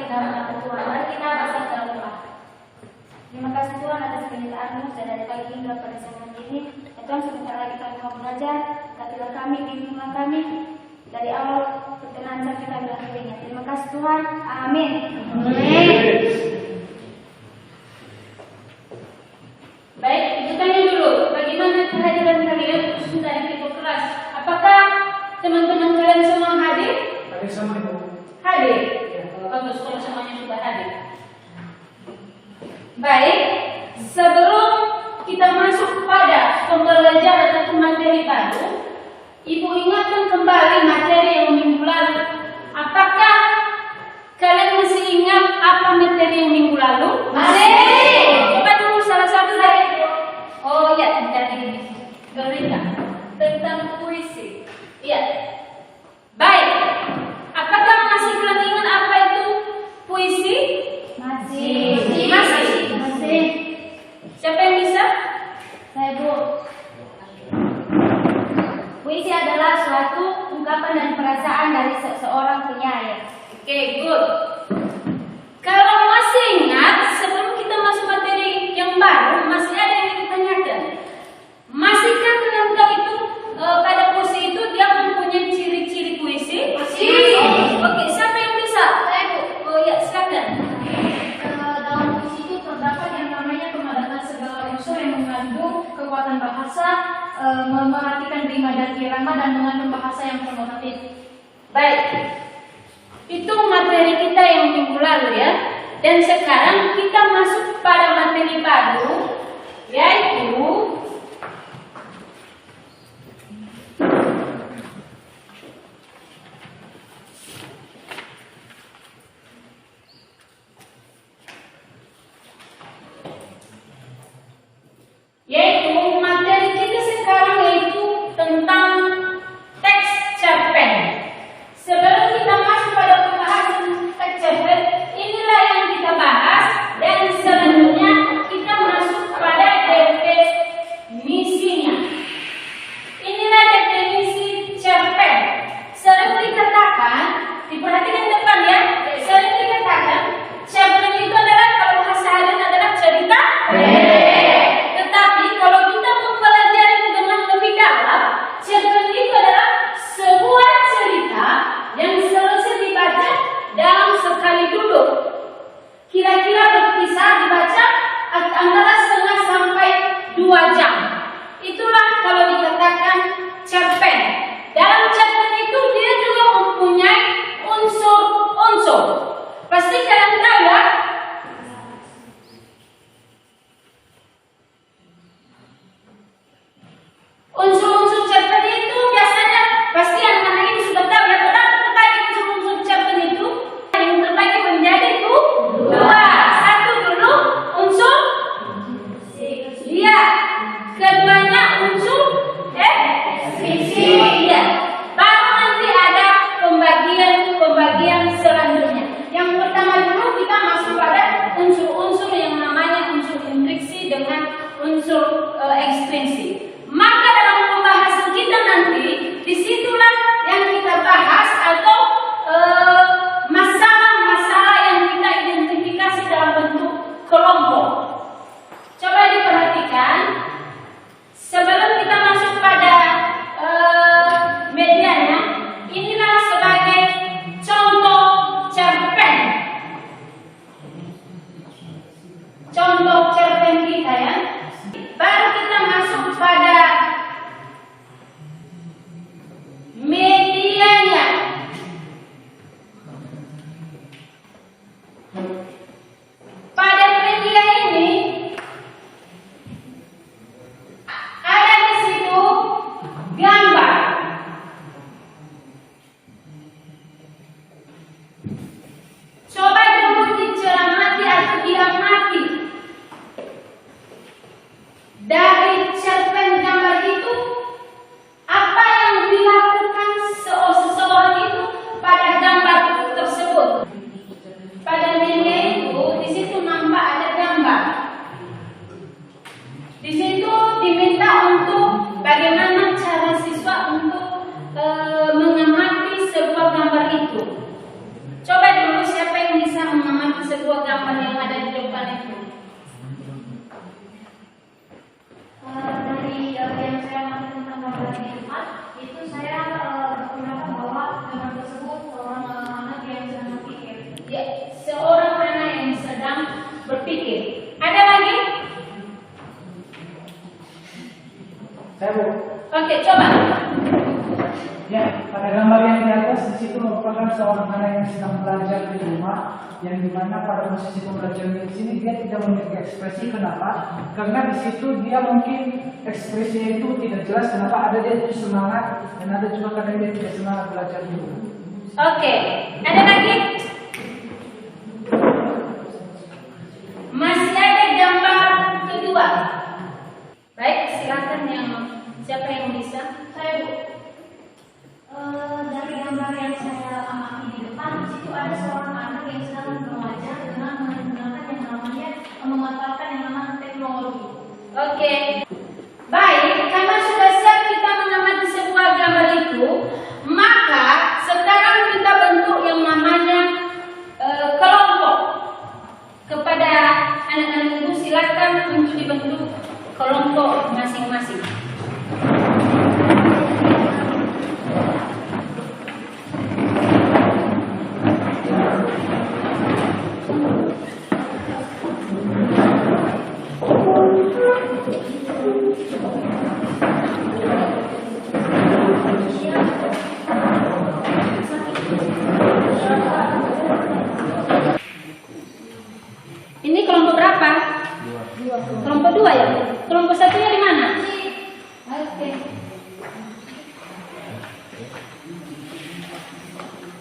dalam nama Tuhan. Mari kita bersama dalam doa. Terima kasih Tuhan atas penyertaan-Mu dari pagi hingga pada siang hari ini. Ya Tuhan, sebentar lagi kami mau belajar. Katilah kami, bimbinglah kami dari awal pertengahan sampai kami akhirnya. Terima kasih Tuhan. Amin. Baik, ibu tanya dulu, bagaimana kehadiran kalian khususnya dari People Kelas? Apakah teman-teman kalian semua hadir? Hadir sama Ibu. Hadir. Bagus kalau semuanya sudah hadir. Baik, sebelum kita masuk pada pembelajaran atau materi baru, Ibu ingatkan kembali materi yang minggu lalu. Apakah kalian masih ingat apa materi yang minggu lalu? Masih. Coba dulu salah satu dari. Oh ya, dari berita tentang puisi. Iya. Baik. Apakah masih belum ingat apa itu puisi? Masih. Masih. Siapa yang bisa? Saya Bu. Puisi adalah suatu ungkapan dan perasaan dari seseorang penyair. Oke, good. Kalau masih ingat, sebelum kita masuk materi yang baru, masih ada yang ditanyakan. Masihkah kalian tahu itu pada puisi itu dia mempunyai ciri-ciri puisi? Masih. Oke, siapa yang bisa? Saya Bu. Oh ya, silakan. Dalam puisi itu terdapat yang namanya kemadatan segala unsur yang mengandung kekuatan bahasa, memerhatikan rima dan irama dan mengandung bahasa yang konotatif. Baik. Itu materi kita yang minggu lalu ya. Dan sekarang kita masuk pada materi baru, yaitu materi kita sekarang yaitu tentang teks cerpen. Sebelum kita masuk pada pembahasan teks cerpen, inilah yang kita bahas dan selanjutnya kita masuk pada DP gambar yang di atas di situ merupakan seorang anak yang sedang belajar di rumah, yang dimana pada posisi pembelajaran di sini dia tidak memiliki ekspresi. Kenapa? Karena di situ dia mungkin ekspresinya itu tidak jelas. Kenapa? Ada dia itu semangat dan ada juga kadang dia tidak semangat belajar di rumah. Oke, ada lagi? Masih ada gambar kedua. Baik, silakan yang siapa yang bisa? Saya Bu. Dari gambar yang saya amati di depan, di situ ada seorang anak yang sedang belajar dengan menggunakan yang namanya memanfaatkan yang namanya teknologi. Oke. Baik, karena sudah siap kita mengamati sebuah gambar itu, maka sekarang kita bentuk yang namanya kelompok. Kepada anak-anak ibu silakan untuk dibentuk kelompok masing-masing. Ini kelompok berapa? Kelompok 2 ya? Kelompok 1-nya di mana? Oke.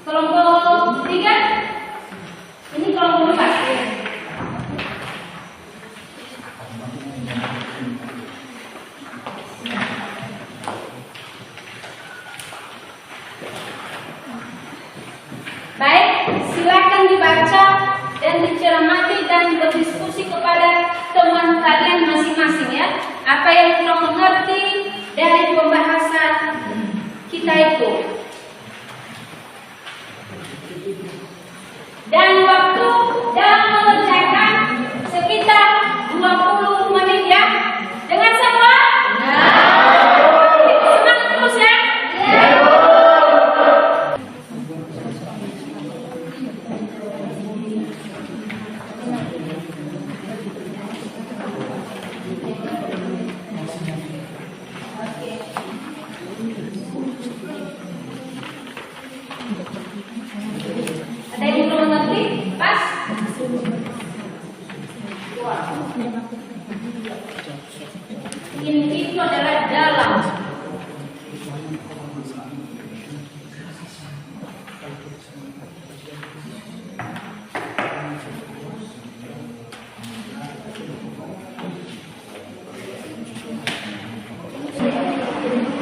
Kelompok 3? Ini kelompok 4. Baik, silakan dibaca dan dicermati dan berdiskusi kepada teman kalian masing-masing ya. Apa yang kurang mengerti dari pembahasan kita itu. Dan waktu dalam mengerjakan sekitar 20 menit ya. Dengan semua? Semangat terus ya. Ada yang belum mengerti? Pas? Ini itu adalah dalam.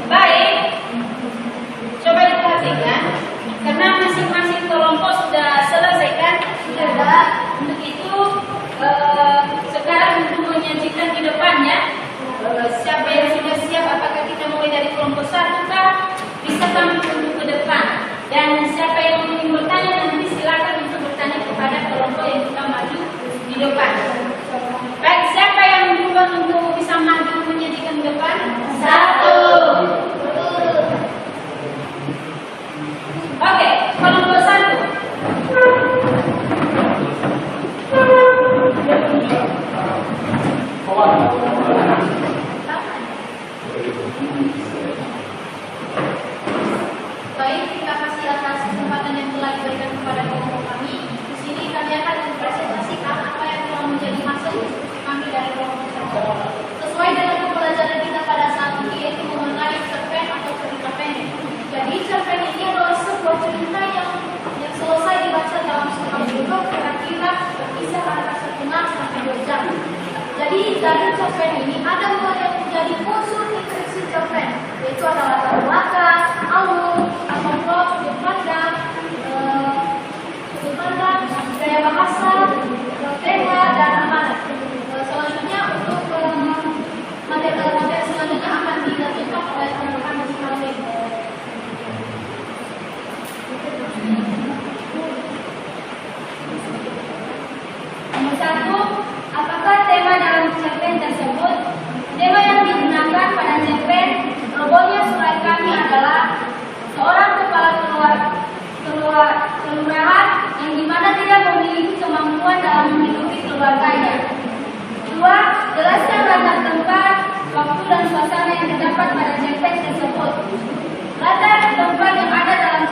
Baik, coba diperhatikan. Karena masing-masing kelompok sudah selesaikan, sudah. Untuk itu sekarang untuk menyajikan di depannya, siapa yang sudah siap? Apakah kita mulai dari kelompok 1 kah? Bisa kami tunggu ke depan. Dan siapa yang ingin bertanya nanti silakan untuk bertanya kepada kelompok yang sudah maju di depan. Baik, siapa yang duluan untuk bisa maju menyajikan di depan? 1. Oke, kelompok 1. Baik, terima kasih atas kesempatan yang telah diberikan kepada kelompok kami. Di sini kami akan mempresentasikan apa yang telah menjadi hasil diskusi kami dari kelompok tersebut. Sesuai dengan pembelajaran kita pada saat ini, yaitu mengenai cerpen atau cerita pendek. Jadi cerpen ini adalah sebuah cerita yang selesai dibaca dalam sekali duduk, kira-kira berkisar antara 1,5 sampai 2 jam. Jadi dari cerpen ini ada mulai yang menjadi unsur intriksi cerpen, yaitu adalah latar belakang, alur, atau plot, sudut pandang, gaya bahasa, tema, dan amanat. Selanjutnya untuk materi selanjutnya akan dilanjutkan oleh teman-teman masing-masing. Nomor 1, apakah tema dalam cerpen tersebut? Tema yang digunakan pada cerpen Robohnya Surai Kami adalah seorang kepala kelurahan yang dimana tidak memiliki kemampuan dalam menghidupi keluarganya. 2, jelaskan latar tempat, waktu dan suasana yang terdapat pada cerpen tersebut. Latar tempat yang ada dalam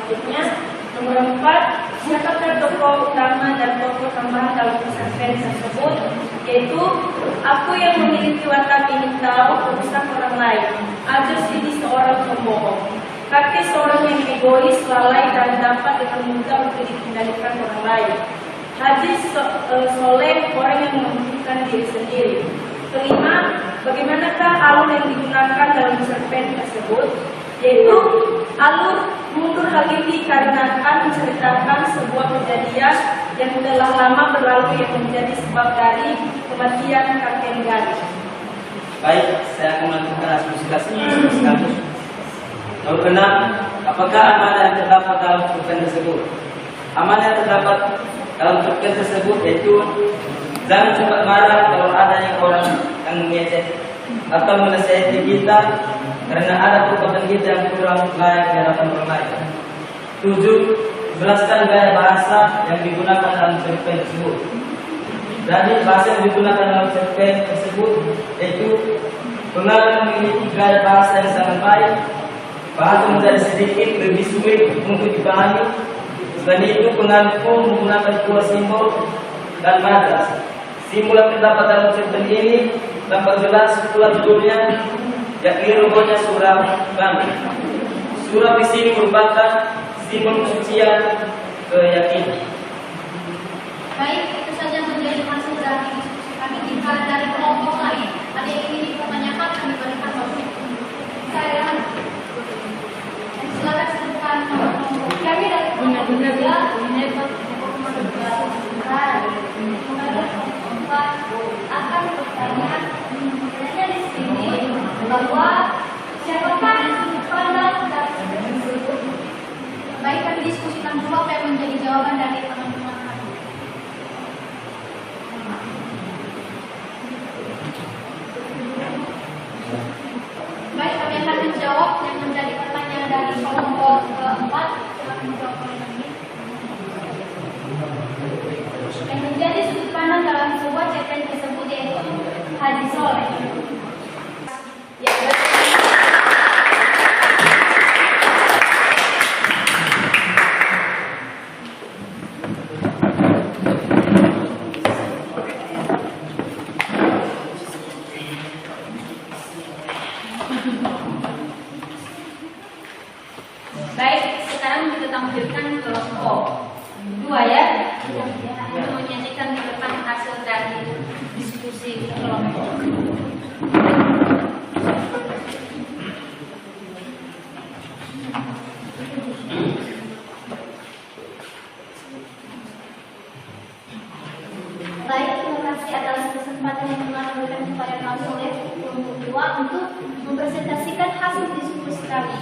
berikutnya. Nomor 4, siapakah tokoh utama dan tokoh tambahan dalam pesantren tersebut? Yaitu, aku yang memiliki watak ingin tahu urusan orang lain. Ajus ini seorang pembohong. Kakek seorang yang egois, lalai, dan dapat dengan mudah untuk dikendalikan orang lain. Haji soleh, orang yang mementingkan diri sendiri. Kelima, bagaimanakah alur yang digunakan dalam cerpen tersebut? Yaitu, alur mundur hal ini dikarenakan menceritakan sebuah kejadian yang telah lama berlalu yang menjadi sebab dari kematian kakek Gari. Baik, saya akan melakukan asosiasi kamu. Nomor 6, apakah amanah yang terdapat dalam cerpen tersebut? Amanah yang terdapat dalam cerpen tersebut yaitu jangan cepat marah kalau adanya orang yang mengejek atau menasihati kita karena ada perbuatan kita yang kurang layak di hadapan orang lain. 7, jelaskan gaya bahasa yang digunakan dalam cerpen tersebut. Jadi bahasa yang digunakan dalam cerpen tersebut yaitu pengarang memiliki gaya bahasa yang sangat baik. Bahasa menjadi sedikit lebih sulit untuk dipahami. Selain itu, pengarang pun menggunakan dua simbol dan majas. Simbol yang terdapat dalam cerpen ini tampak jelas pula judulnya, yakni logonya surah Bani. Surah di sini merupakan simbol kesucian keyakinan. Baik, itu saja menjadi hasil dari diskusi kami. Jika dari kelompok lain ada yang ingin dipertanyakan, kami berikan waktu. Saya silakan sebutkan nomor kami dari kelompok 3 akan bertanya di sini bahwa siapakah pandang dari tersebut. Baik, kami diskusikan dulu apa yang menjadi jawaban dari teman-teman kami. Baik, kami akan menjawab yang menjadi pertanyaan dari kelompok keempat. Silakan menjawab oleh kami. Yang menjadi sudut pandang dalam sebuah cerpen tersebut yaitu Haji Soleh. Ya, baik, sekarang kita tampilkan kelompok 2 ya, yang menyajikan di depan hasil dari diskusi kelompok. Baik, terima kasih atas kesempatan yang telah diberikan kepada kami oleh kelompok 2 untuk mempresentasikan hasil diskusi kami.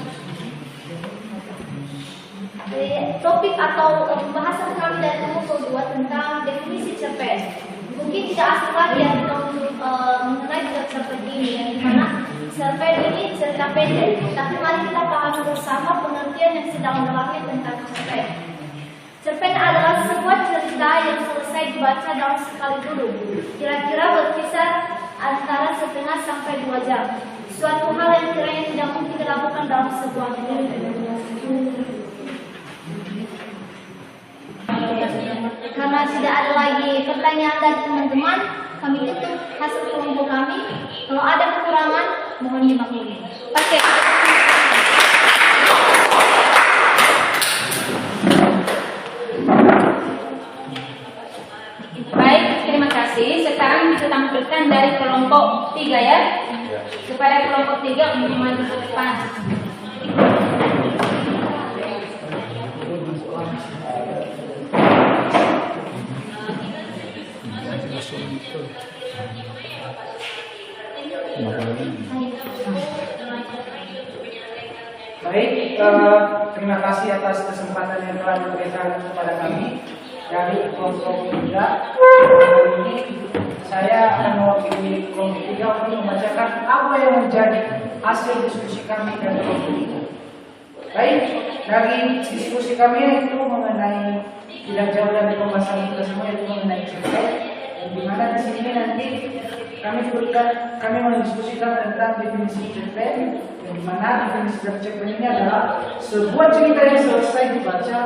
Topik atau pembahasan kami dari kelompok 2 tentang definisi cerpen. Mungkin tidak asing lagi ya mengenai cerpen ini, yang dimana cerpen ini cerita pendek. Tapi mari kita pahami bersama pengertian yang sedalam-dalamnya tentang cerpen. Cerpen adalah sebuah cerita yang selesai dibaca dalam sekali dulu, kira-kira berkisar antara setengah sampai 2 jam. Suatu hal yang kiranya tidak mungkin dilakukan dalam sebuah film. Karena tidak ada lagi pertanyaan dari teman-teman, kami tutup hasil kelompok kami. Kalau ada kekurangan, mohon dimaklumi. Oke. Baik, terima kasih. Sekarang kita tampilkan dari kelompok 3 ya. Kepada kelompok 3 untuk maju ke depan. Baik, terima kasih atas kesempatan yang telah diberikan kepada kami dari kelompok 3. Hari ini saya akan mewakili kelompok 3 untuk membacakan apa yang menjadi hasil diskusi kami dari kelompok 3. Baik, dari diskusi kami itu mengenai tidak jauh dari pembahasan kita semua, itu mengenai cerpen, di mana di sini nanti kami mendiskusikan tentang definisi cerpen, yang dimana definisi cerpen ini adalah sebuah cerita yang selesai dibaca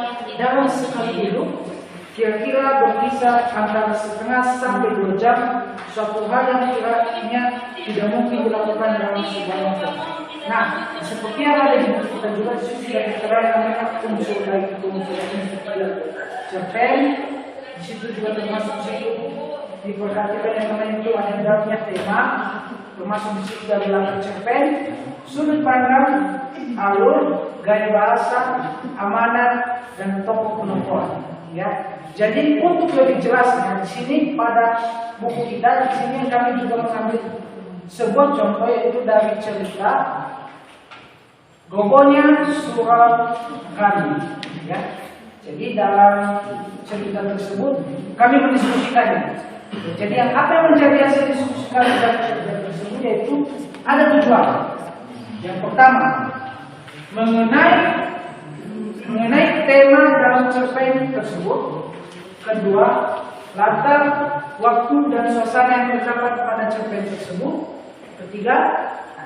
dalam sekali hidup, kira-kira berkisar antara setengah sampai 2 jam, suatu hal yang kiranya tidak mungkin dilakukan dalam sebuah novel. Nah, seperti yang ada di buku kita juga sudah diterangkan namanya unsur baik itu unsur cerpen. Di situ juga termasuk situ diperhatikan yang namanya itu ada dalamnya tema, termasuk di situ dari latar cerpen, sudut pandang, alur, gaya bahasa, amanat, dan tokoh penokohan. Ya, jadi untuk lebih jelasnya di sini pada buku kita di sini kami juga mengambil sebuah contoh yaitu dari cerita Gogonya Surau Kami. Ya, jadi dalam cerita tersebut kami mendiskusikannya. Jadi apa yang menjadi hasil diskusi kami dalam cerita tersebut yaitu ada 7 hal. Yang pertama mengenai tema dalam cerpen tersebut. Kedua, latar, waktu dan suasana yang terdapat pada cerpen tersebut. Ketiga,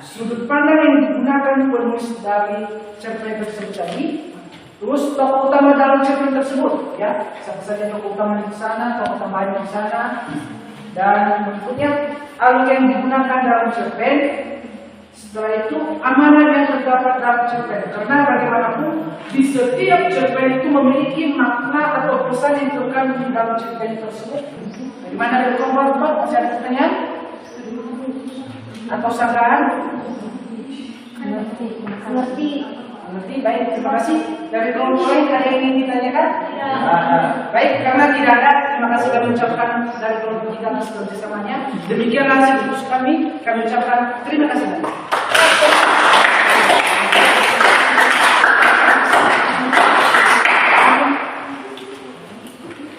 sudut pandang yang digunakan penulis dari cerpen tersebut tadi. Terus tokoh utama dalam cerpen tersebut, ya, siapa saja tokoh utama di sana, tokoh tambahan di sana, dan berikutnya alur yang digunakan dalam cerpen. Setelah itu amanah yang terdapat dalam cerpen, karena bagaimanapun di setiap cerpen itu memiliki makna atau pesan yang terkandung di dalam cerpen tersebut. Bagaimana dari korban masih ada pertanyaan atau sanggahan? Mengerti, baik, terima kasih. Dari kelompok lain ada yang ingin ditanyakan? Baik, karena tidak ada, terima kasih kami ucapkan dari kelompok kita atas kerjasamanya. Demikianlah hasil diskusi kami ucapkan terima kasih.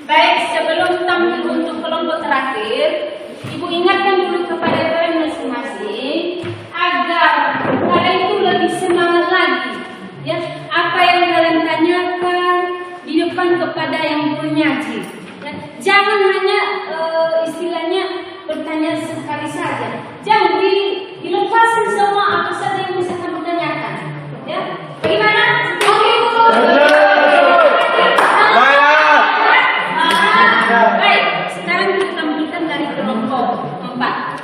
Baik, sebelum tampil untuk kelompok terakhir, Ibu ingatkan dulu kepada kalian masing-masing agar kalian itu lebih semangat lagi. Ya, apa yang kalian tanyakan di depan kepada yang bernyaji. Ya, jangan hanya istilahnya bertanya sekali saja. Jangan dilepasin semua apa saja yang bisa kamu tanyakan. Ya, bagaimana? Oke, Bu. Baik, sekarang kita tampilkan dari kelompok 4.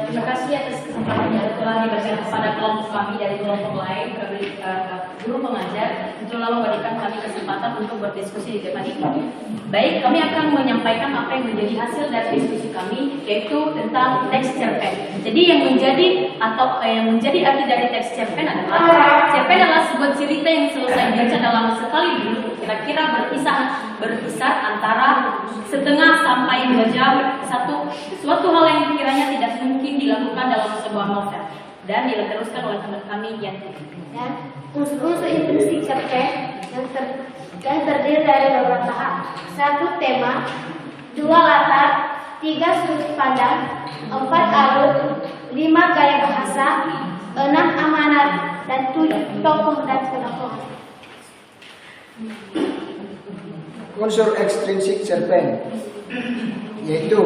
Terima kasih atas kesempatan yang telah diberikan kepada kelompok kami dari kelompok lain, guru pengajar, untuk memberikan kami kesempatan untuk berdiskusi di depan ini. Baik, kami akan menyampaikan apa yang menjadi hasil dari diskusi kami, yaitu tentang teks cerpen. Jadi yang menjadi arti dari teks cerpen adalah sebuah cerita yang selesai dibaca dalam sekali dulu, kira-kira berkisar antara setengah sampai 2 jam. Suatu hal yang kiranya tidak mungkin dilakukan dalam sebuah novel, dan diteruskan oleh teman kami yang Dan unsur-unsur intrinsik cerpen yang terdiri dari beberapa hal. 1. Tema, 2. Latar, 3. Sudut pandang, 4. Alur, 5. Gaya bahasa, 6. Amanat, dan 7. Tokoh dan penokohan. Unsur ekstrinsik cerpen yaitu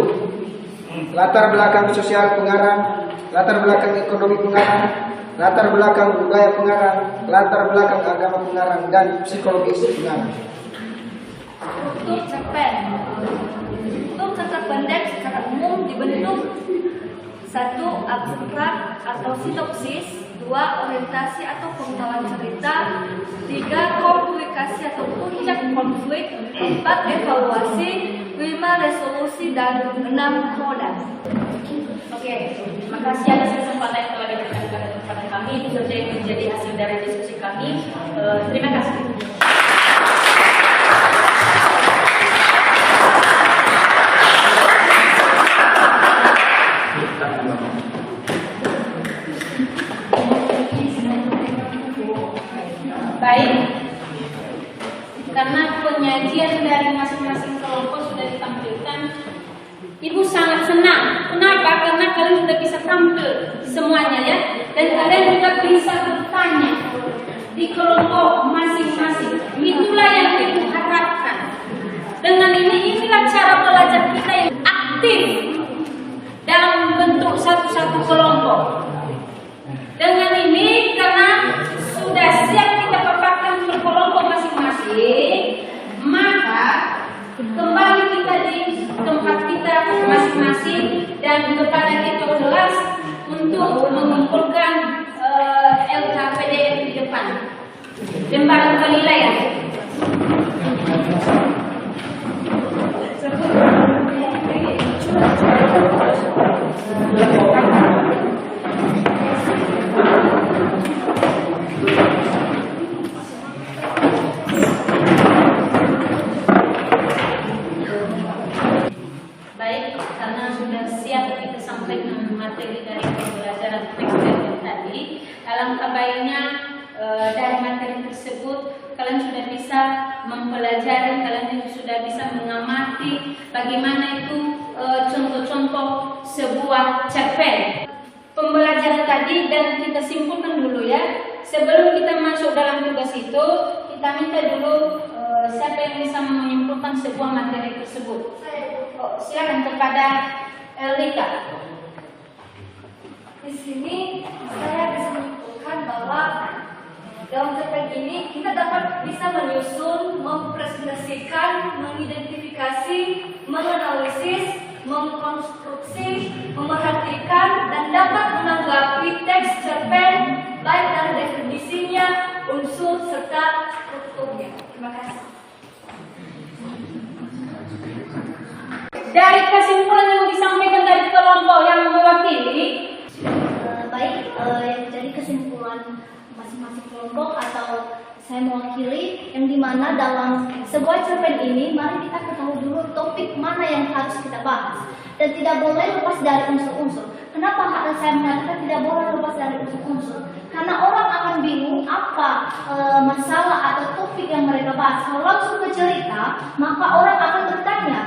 latar belakang sosial pengarang, latar belakang ekonomi pengarang, latar belakang budaya pengarang, latar belakang agama pengarang, dan psikologis pengarang. Untuk cerpen, untuk cerita pendek secara umum dibentuk 1. Abstrak atau sinopsis, 2. Orientasi atau pengetahuan cerita, 3. Komplikasi atau puncak konflik, 4. Evaluasi, 5. Resolusi, dan 6. Koda. Oke, terima kasih atas kesempatan yang telah diberikan kepada kami. Itu saja yang menjadi hasil dari diskusi kami. Terima kasih. baik, karena penyajian dari masing-masing kelompok sudah ditampilkan. Ibu sangat senang. Kenapa? Karena kalian sudah bisa tampil semuanya ya. Dan kalian juga bisa bertanya di kelompok masing-masing. Itulah yang kita harapkan. Dengan inilah cara belajar kita yang aktif dalam bentuk satu-satu kelompok. Dengan ini karena sudah siap kita paparkan per kelompok masing-masing, maka kembali kita di tempat kita masing-masing dan kepada kita kelas untuk mengumpulkan LKPDF di depan. Lembar penilaian. Baik, karena sudah siap kita sampaikan materi dari pembelajaran teks tadi, alangkah baiknya dari materi tersebut kalian sudah bisa mempelajari, kalian sudah bisa mengamati bagaimana itu contoh-contoh sebuah cerpen. Pembelajaran tadi dan kita simpulkan dulu ya. Sebelum kita masuk dalam tugas itu, kita minta dulu siapa yang bisa menyimpulkan sebuah materi tersebut. Silakan kepada Lika. Di sini saya bisa menyimpulkan bahwa dalam cerpen ini kita dapat bisa menyusun, mempresentasikan, mengidentifikasi, menganalisis, mengkonstruksi, memerhatikan, dan dapat menanggapi teks cerpen baik dari definisinya, unsur, serta strukturnya. Terima kasih. Dari kesimpulan yang disampaikan dari kelompok yang mewakili, Jadi kesimpulan masing-masing kelompok atau saya mewakili yang dimana dalam sebuah cerpen ini mari kita ketahui dulu topik mana yang harus kita bahas dan tidak boleh lepas dari unsur-unsur. Kenapa saya mengatakan tidak boleh lepas dari unsur-unsur? Karena orang akan bingung apa masalah atau topik yang mereka bahas. Kalau langsung ke cerita, maka orang akan bertanya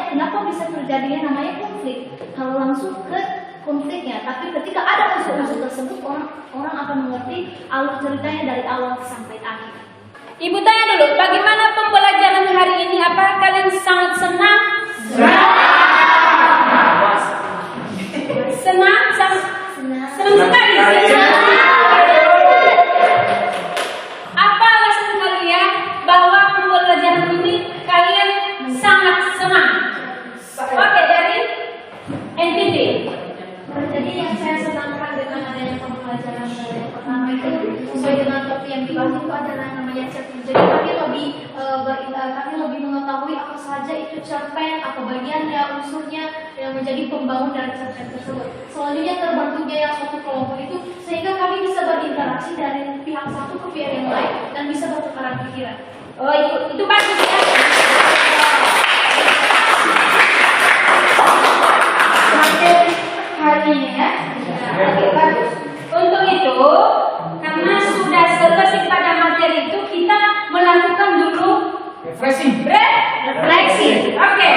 kenapa bisa terjadinya namanya konflik. Kalau langsung ke konfliknya, tapi ketika ada unsur-unsur tersebut, orang akan mengerti alur ceritanya dari awal sampai akhir. Ibu tanya dulu, bagaimana pembelajaran hari ini? Apakah kalian sangat senang? Senang? Senang sekali. Apa alasan kalian bahwa pembelajaran ini kalian sangat senang? Oke, dari NTT. Jadi yang saya senangkan dengan adanya pembelajaran yang pertama itu sesuai dengan topik yang dibahas itu adalah namanya cerpen. Jadi kami lebih mengetahui apa saja itu cerpen, apa bagiannya, unsurnya yang menjadi pembangun dari cerpen tersebut. Selanjutnya terbentuknya yang suatu kelompok itu sehingga kami bisa berinteraksi dari pihak satu ke pihak yang lain dan bisa bertukaran pikiran. Oh, itu bagus ya. Hari ini ya. Oke, bagus. Untuk itu, karena sudah selesai pada materi itu, kita melakukan dulu refleksi. Oke.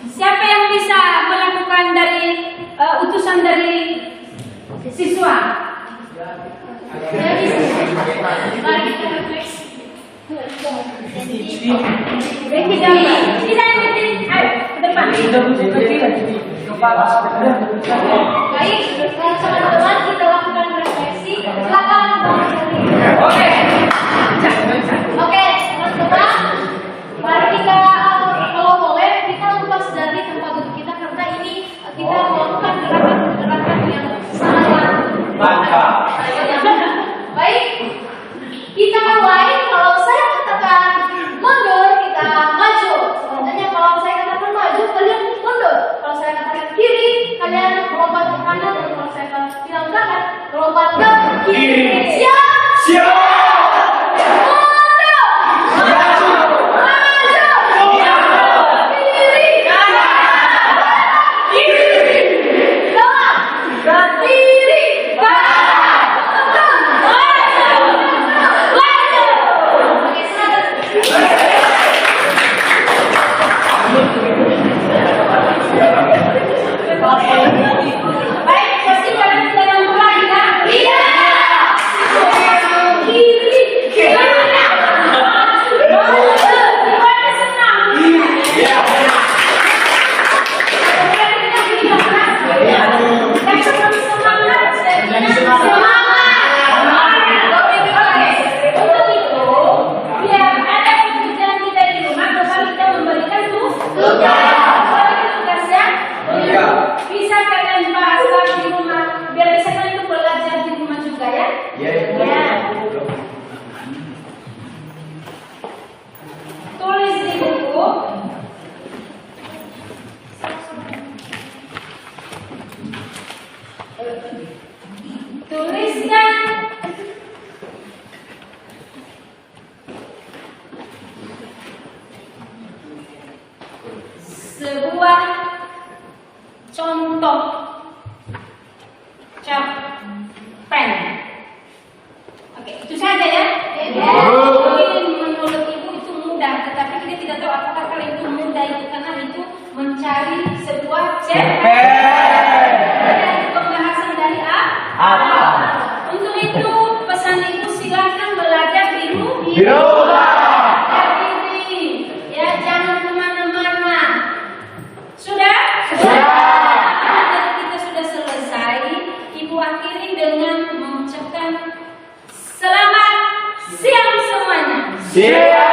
Siapa yang bisa melakukan dari utusan dari siswa? Mari kita refleksi. Tidak yang penting, ayo ke depan. Baik, teman-teman kita lakukan refleksi. Silakan Oke. Oke, teman-teman, mari kita kalau boleh kita lepas dari tempat duduk kita karena ini kita melakukan gerakan yang sangat Mantap. baik. Kita mulai. Kalau saya katakan mundur, kita maju. Selanjutnya kalau saya katakan maju, kalian mundur. Kalau saya katakan kiri, kalian melompat ke kanan. Dan kalau saya bilang kanan, melompat ke kiri. Siap? Siap. Baik, bisa kalian bahas lagi di rumah biar bisa kalian tuh belajar di rumah juga ya. Ya. Tulis di buku. Tuliskan sebuah contoh cerpen. Oke, itu saja ya. Mungkin menurut ibu itu mudah, tetapi kita tidak tahu apakah kalian itu mudah itu karena itu mencari sebuah cerpen. Pembahasan dari apa? Untuk itu pesan ibu silakan belajar di rumah. Ya, jangan kemana-mana. Sudah? Kita sudah selesai. Ibu akhiri dengan mengucapkan selamat siang semuanya. Siap.